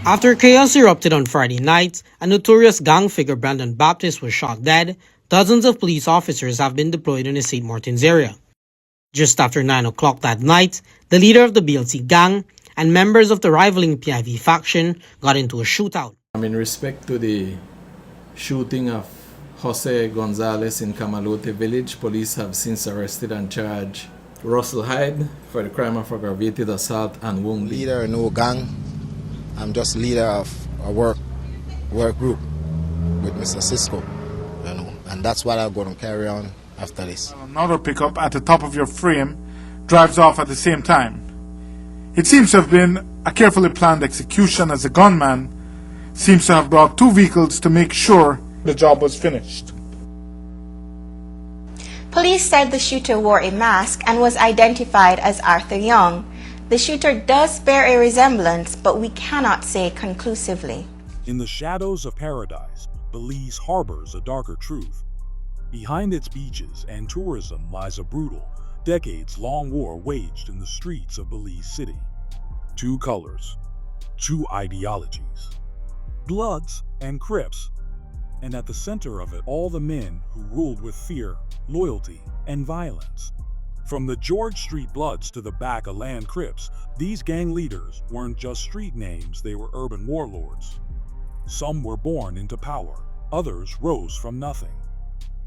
After chaos erupted on Friday night, a notorious gang figure Brandon Baptist was shot dead, dozens of police officers have been deployed in the St. Martin's area. Just after 9 o'clock that night, the leader of the BLC gang and members of the rivaling PIV faction got into a shootout. In respect to the shooting of Jose Gonzalez in Camalote village, police have since arrested and charged Russell Hyde for the crime of aggravated assault and wounding. Leader of no gang. I'm just leader of a work group with Mr. Cisco, and that's what I'm going to carry on after this. Another pickup at the top of your frame drives off at the same time. It seems to have been a carefully planned execution, as the gunman seems to have brought two vehicles to make sure the job was finished. Police said the shooter wore a mask and was identified as Arthur Young. The shooter does bear a resemblance, but we cannot say conclusively. In the shadows of paradise, Belize harbors a darker truth. Behind its beaches and tourism lies a brutal, decades-long war waged in the streets of Belize City. Two colors, two ideologies, Bloods and Crips, and at the center of it all the men who ruled with fear, loyalty, and violence. From the George Street Bloods to the Back-O-Land Crips, these gang leaders weren't just street names, they were urban warlords. Some were born into power, others rose from nothing.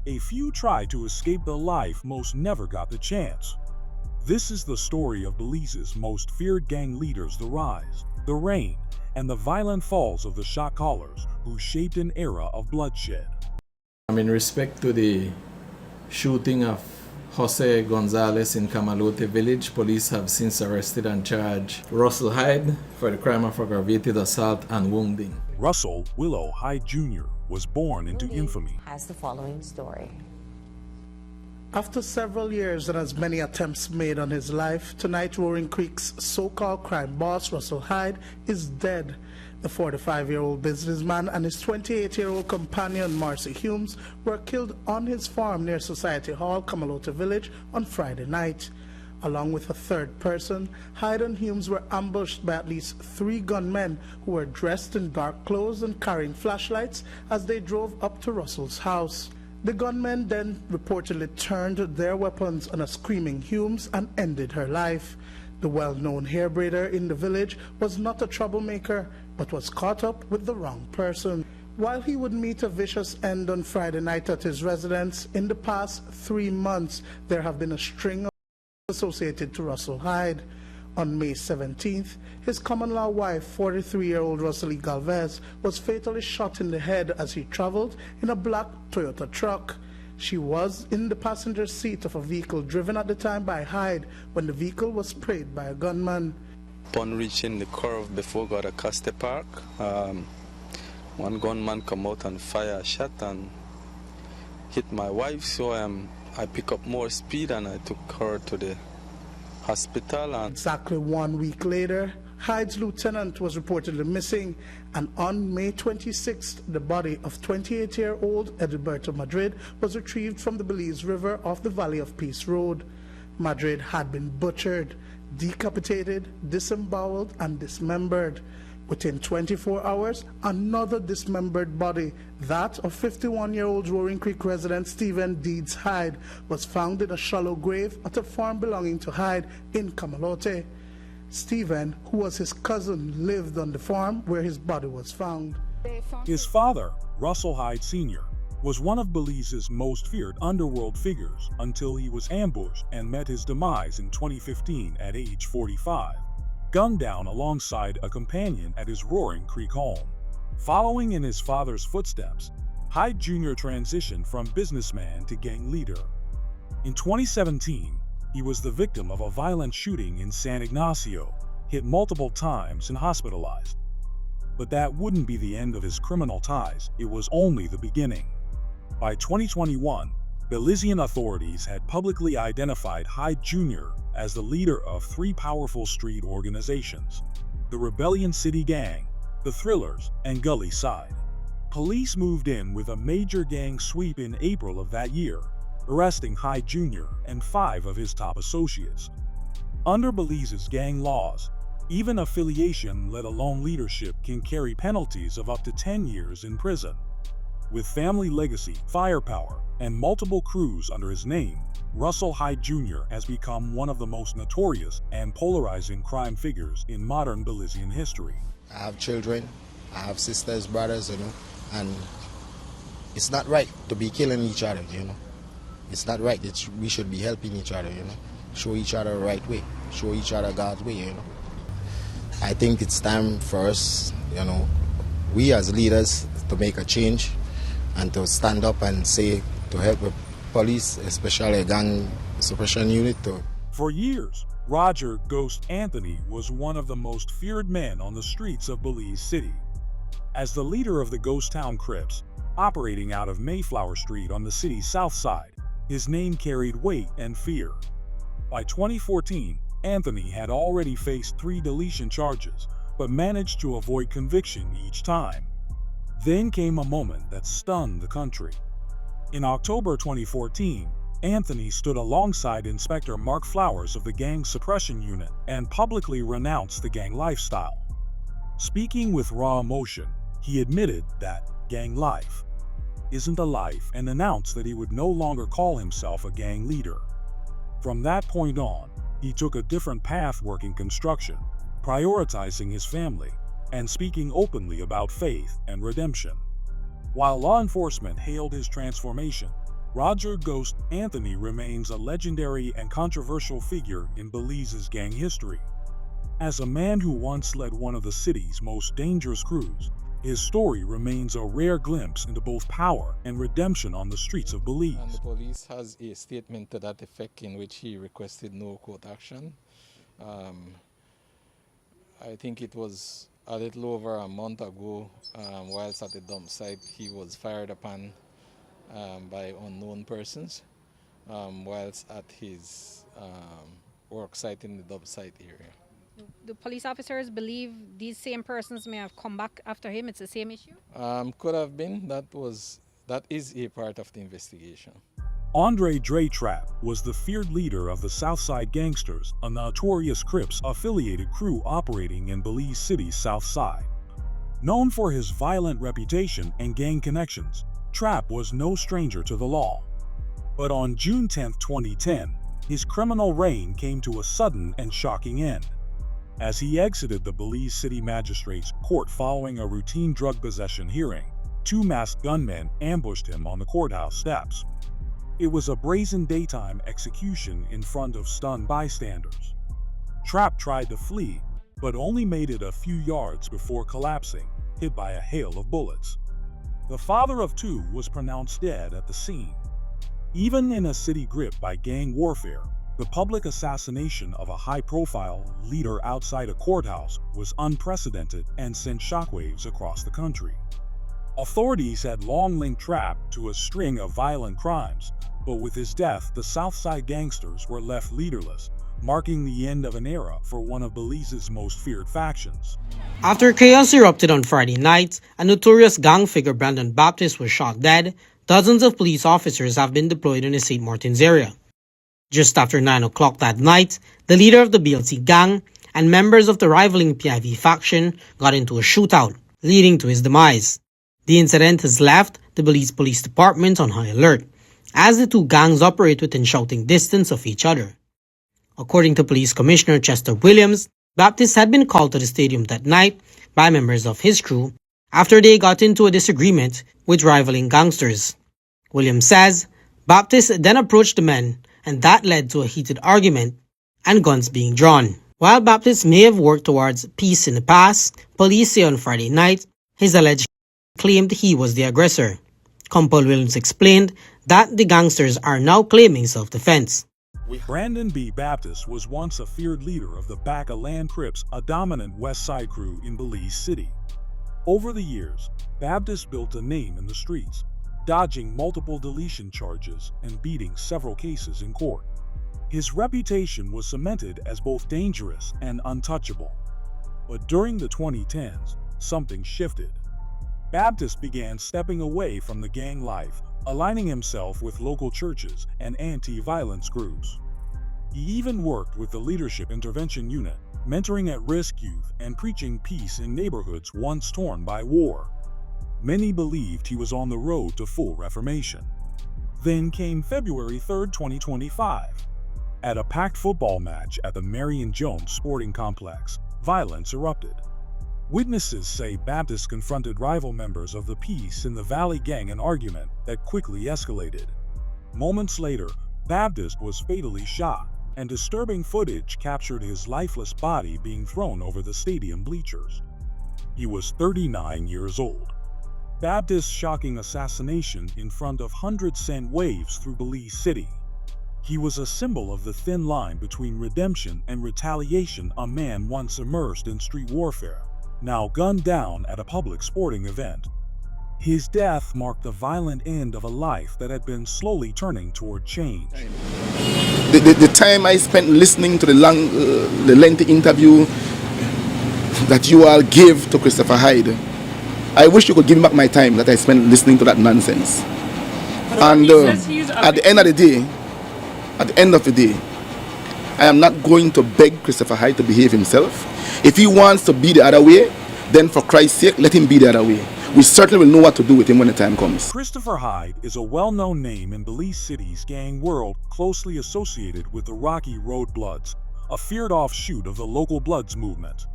A few tried to escape the life most never got the chance. This is the story of Belize's most feared gang leaders, the rise, the reign, and the violent falls of the shot callers who shaped an era of bloodshed. In respect to the shooting of Jose Gonzalez in Camalote village, police have since arrested and charged Russell Hyde for the crime of aggravated assault and wounding. Russell Willow Hyde Jr. was born into infamy. Has the following story. After several years and as many attempts made on his life, tonight Roaring Creek's so-called crime boss, Russell Hyde, is dead. The 45-year-old businessman and his 28-year-old companion, Marcy Humes, were killed on his farm near Society Hall, Camalote Village, on Friday night. Along with a third person, Hyde and Humes were ambushed by at least 3 gunmen who were dressed in dark clothes and carrying flashlights as they drove up to Russell's house. The gunmen then reportedly turned their weapons on a screaming Humes and ended her life. The well-known hair braider in the village was not a troublemaker, but was caught up with the wrong person. While he would meet a vicious end on Friday night at his residence, in the past 3 months there have been a string of associated to Russell Hyde. On May 17th, his common-law wife, 43-year-old Russell Galvez, was fatally shot in the head as he traveled in a black Toyota truck. She was in the passenger seat of a vehicle driven at the time by Hyde when the vehicle was sprayed by a gunman. Upon reaching the curve before God Acosta Park, one gunman come out and fire a shot and hit my wife, so I pick up more speed and I took her to the hospital. And exactly 1 week later, Hyde's lieutenant was reportedly missing, and on May 26th, the body of 28-year-old Edilberto Madrid was retrieved from the Belize River off the Valley of Peace Road. Madrid had been butchered, decapitated, disemboweled, and dismembered. Within 24 hours, another dismembered body, that of 51-year-old Roaring Creek resident Stephen Deeds Hyde, was found in a shallow grave at a farm belonging to Hyde in Camalote. Stephen, who was his cousin, lived on the farm where his body was found. His father, Russell Hyde Sr., was one of Belize's most feared underworld figures until he was ambushed and met his demise in 2015 at age 45. Gunned down alongside a companion at his Roaring Creek home. Following in his father's footsteps, Hyde Jr. transitioned from businessman to gang leader. In 2017, he was the victim of a violent shooting in San Ignacio, hit multiple times and hospitalized. But that wouldn't be the end of his criminal ties, it was only the beginning. By 2021, Belizean authorities had publicly identified Hyde Jr. as the leader of 3 powerful street organizations: the Rebellion City Gang, the Thrillers, and Gully Side. Police moved in with a major gang sweep in April of that year, arresting Hyde Jr. and 5 of his top associates. Under Belize's gang laws, Even affiliation, let alone leadership, can carry penalties of up to 10 years in prison. With family legacy, firepower, and multiple crews under his name, Russell Hyde Jr. has become one of the most notorious and polarizing crime figures in modern Belizean history. I have children, I have sisters, brothers, and it's not right to be killing each other, It's not right that we should be helping each other, Show each other the right way, show each other God's way, I think it's time for us, we as leaders to make a change and to stand up and say, to help the police, especially gang suppression unit. For years, Roger Ghost Anthony was one of the most feared men on the streets of Belize City. As the leader of the Ghost Town Crips, operating out of Mayflower Street on the city's south side, his name carried weight and fear. By 2014, Anthony had already faced 3 deletion charges, but managed to avoid conviction each time. Then came a moment that stunned the country. In October 2014, Anthony stood alongside Inspector Mark Flowers of the Gang Suppression Unit and publicly renounced the gang lifestyle. Speaking with raw emotion, he admitted that gang life isn't a life and announced that he would no longer call himself a gang leader. From that point on, he took a different path working construction, prioritizing his family, and speaking openly about faith and redemption. While law enforcement hailed his transformation, Roger Ghost Anthony remains a legendary and controversial figure in Belize's gang history. As a man who once led one of the city's most dangerous crews, his story remains a rare glimpse into both power and redemption on the streets of Belize. And the police has a statement to that effect in which he requested no court action. I think it was a little over a month ago, whilst at the dump site, he was fired upon by unknown persons whilst at his work site in the dump site area. Do police officers believe these same persons may have come back after him? It's the same issue? Could have been. That is a part of the investigation. Andre Trapp was the feared leader of the Southside Gangsters, a Notorious Crips-affiliated crew operating in Belize City's south side. Known for his violent reputation and gang connections, Trapp was no stranger to the law. But on June 10, 2010, his criminal reign came to a sudden and shocking end. As he exited the Belize City Magistrate's court following a routine drug possession hearing, 2 masked gunmen ambushed him on the courthouse steps. It was a brazen daytime execution in front of stunned bystanders. Trapp tried to flee, but only made it a few yards before collapsing, hit by a hail of bullets. The father of 2 was pronounced dead at the scene. Even in a city gripped by gang warfare, the public assassination of a high-profile leader outside a courthouse was unprecedented and sent shockwaves across the country. Authorities had long linked Trapp to a string of violent crimes, but with his death, the Southside Gangsters were left leaderless, marking the end of an era for one of Belize's most feared factions. After chaos erupted on Friday night, a notorious gang figure Brandon Baptist was shot dead, dozens of police officers have been deployed in the St. Martin's area. Just after 9 o'clock that night, the leader of the BLT gang and members of the rivaling PIV faction got into a shootout, leading to his demise. The incident has left the Belize Police Department on high alert, as the 2 gangs operate within shouting distance of each other. According to Police Commissioner Chester Williams, Baptist had been called to the stadium that night by members of his crew after they got into a disagreement with rivaling gangsters. Williams says Baptist then approached the men, and that led to a heated argument and guns being drawn. While Baptist may have worked towards peace in the past, police say on Friday night his alleged claimed he was the aggressor. Compol Williams explained that the gangsters are now claiming self-defense. Brandon B. Baptist was once a feared leader of the Back-A-Land Crips, a dominant West Side crew in Belize City. Over the years, Baptist built a name in the streets, dodging multiple deletion charges and beating several cases in court. His reputation was cemented as both dangerous and untouchable. But during the 2010s, something shifted. Baptist began stepping away from the gang life, aligning himself with local churches and anti-violence groups. He even worked with the Leadership Intervention Unit, mentoring at-risk youth and preaching peace in neighborhoods once torn by war. Many believed he was on the road to full reformation. Then came February 3, 2025. At a packed football match at the Marion Jones Sporting Complex, violence erupted. Witnesses say Baptist confronted rival members of the Peace in the Valley Gang, an argument that quickly escalated. Moments later, Baptist was fatally shot, and disturbing footage captured his lifeless body being thrown over the stadium bleachers. He was 39 years old. Baptist's shocking assassination in front of hundreds sent waves through Belize City. He was a symbol of the thin line between redemption and retaliation, a man once immersed in street warfare, now gunned down at a public sporting event. His death marked the violent end of a life that had been slowly turning toward change. The time I spent listening to the lengthy interview that you all gave to Christopher Hyde, I wish you could give me back my time that I spent listening to that nonsense. And at the end of the day, I am not going to beg Christopher Hyde to behave himself. If he wants to be the other way, then for Christ's sake, let him be the other way. We certainly will know what to do with him when the time comes. Christopher Hyde is a well-known name in Belize City's gang world, closely associated with the Rocky Road Bloods, a feared offshoot of the local Bloods movement.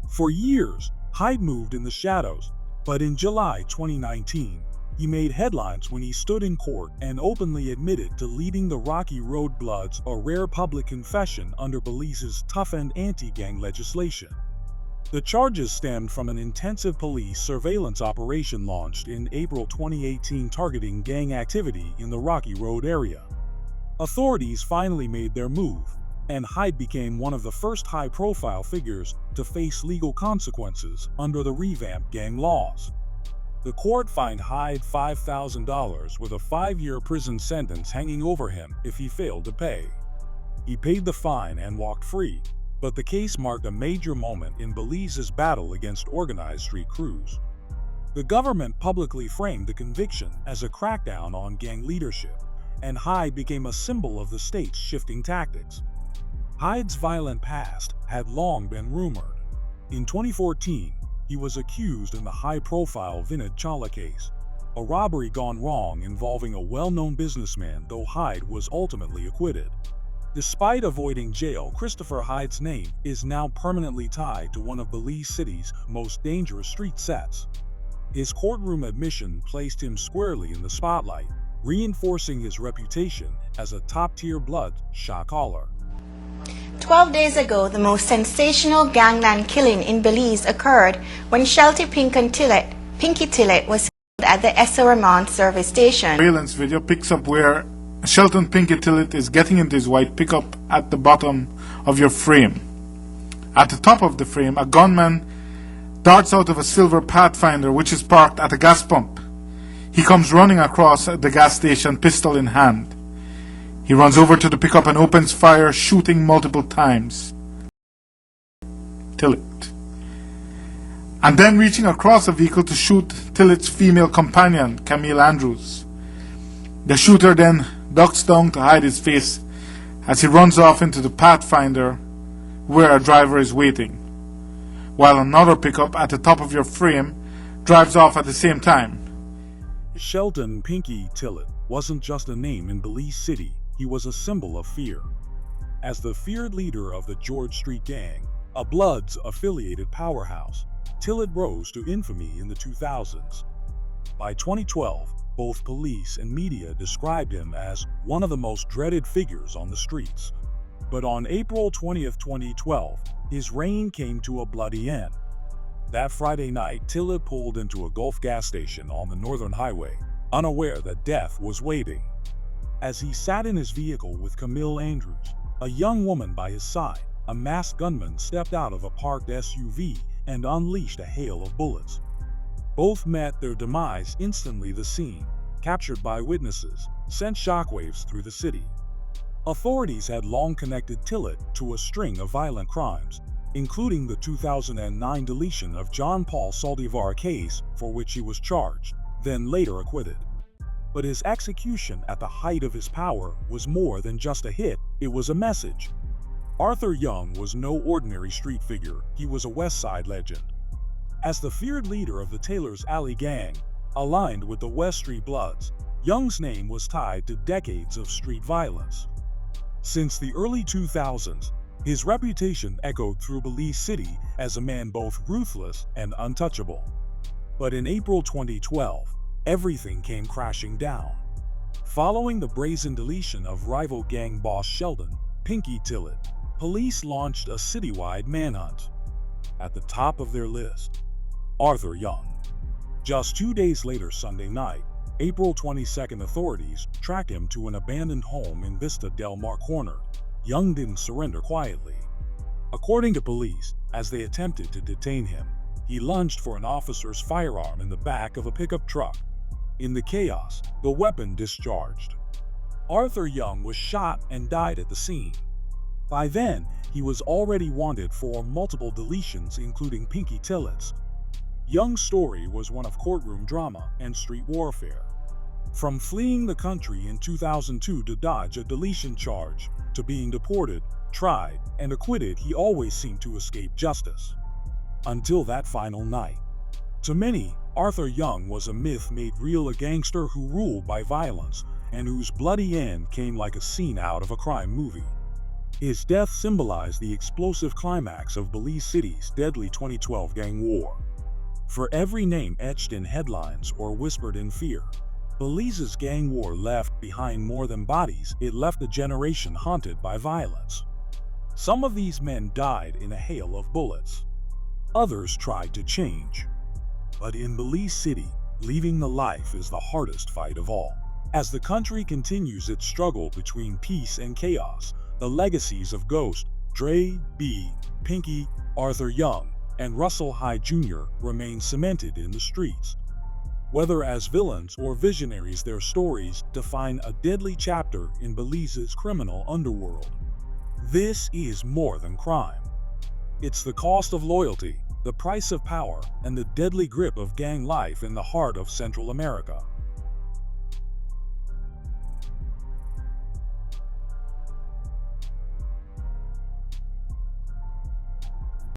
For years, Hyde moved in the shadows, but in July 2019, he made headlines when he stood in court and openly admitted to leading the Rocky Road Bloods, a rare public confession under Belize's toughened anti-gang legislation. The charges stemmed from an intensive police surveillance operation launched in April 2018 targeting gang activity in the Rocky Road area. Authorities finally made their move, and Hyde became one of the first high-profile figures to face legal consequences under the revamped gang laws. The court fined Hyde $5,000 with a 5-year prison sentence hanging over him if he failed to pay. He paid the fine and walked free, but the case marked a major moment in Belize's battle against organized street crews. The government publicly framed the conviction as a crackdown on gang leadership, and Hyde became a symbol of the state's shifting tactics. Hyde's violent past had long been rumored. In 2014, he was accused in the high-profile Vinod Chawla case, a robbery gone wrong involving a well-known businessman, though Hyde was ultimately acquitted. Despite avoiding jail, Christopher Hyde's name is now permanently tied to one of Belize City's most dangerous street sets. His courtroom admission placed him squarely in the spotlight, reinforcing his reputation as a top-tier blood shot caller. 12 days ago, the most sensational gangland killing in Belize occurred when Shelty Pinky Tillet was killed at the Essoramon service station. Surveillance video picks up where Shelton Pinky Tillet is getting into his white pickup at the bottom of your frame. At the top of the frame, a gunman darts out of a silver Pathfinder which is parked at a gas pump. He comes running across the gas station, pistol in hand. He runs over to the pickup and opens fire, shooting multiple times. Tillet. And then reaching across the vehicle to shoot Tillet's female companion, Camille Andrews. The shooter then ducks down to hide his face as he runs off into the Pathfinder where a driver is waiting, while another pickup at the top of your frame drives off at the same time. Shelton Pinky Tillet wasn't just a name in Belize City, he was a symbol of fear. As the feared leader of the George Street Gang, a Bloods-affiliated powerhouse, Tillet rose to infamy in the 2000s. By 2012, both police and media described him as one of the most dreaded figures on the streets. But on April 20, 2012, his reign came to a bloody end. That Friday night, Tillet pulled into a Gulf gas station on the Northern Highway, unaware that death was waiting. As he sat in his vehicle with Camille Andrews, a young woman by his side, a masked gunman stepped out of a parked SUV and unleashed a hail of bullets. Both met their demise instantly. The scene, captured by witnesses, sent shockwaves through the city. Authorities had long connected Tillet to a string of violent crimes, including the 2009 deletion of John Paul Saldivar case, for which he was charged, then later acquitted. But his execution at the height of his power was more than just a hit, It was a message. Arthur Young was no ordinary street figure, he was a West Side legend. As the feared leader of the Taylor's Alley Gang, aligned with the West Street Bloods, Young's name was tied to decades of street violence. Since the early 2000s, his reputation echoed through Belize City as a man both ruthless and untouchable. But in April 2012, everything came crashing down. Following the brazen deletion of rival gang boss Sheldon, Pinky Tillet, police launched a citywide manhunt. At the top of their list, Arthur Young. Just 2 days later, Sunday night, April 22nd, authorities tracked him to an abandoned home in Vista Del Mar Corner. Young didn't surrender quietly. According to police, as they attempted to detain him, he lunged for an officer's firearm in the back of a pickup truck. In the chaos, the weapon discharged. Arthur Young was shot and died at the scene. By then, he was already wanted for multiple deletions, including Pinky Tillet's. Young's story was one of courtroom drama and street warfare. From fleeing the country in 2002 to dodge a deletion charge, to being deported, tried, and acquitted, he always seemed to escape justice. Until that final night. To many, Arthur Young was a myth made real, a gangster who ruled by violence and whose bloody end came like a scene out of a crime movie. His death symbolized the explosive climax of Belize City's deadly 2012 gang war. For every name etched in headlines or whispered in fear, Belize's gang war left behind more than bodies. It left a generation haunted by violence. Some of these men died in a hail of bullets. Others tried to change. But in Belize City, leaving the life is the hardest fight of all. As the country continues its struggle between peace and chaos, the legacies of Ghost, Dre, B, Pinky, Arthur Young, and Russell Hyde Jr. remain cemented in the streets. Whether as villains or visionaries, their stories define a deadly chapter in Belize's criminal underworld. This is more than crime. It's the cost of loyalty, the price of power, and the deadly grip of gang life in the heart of Central America.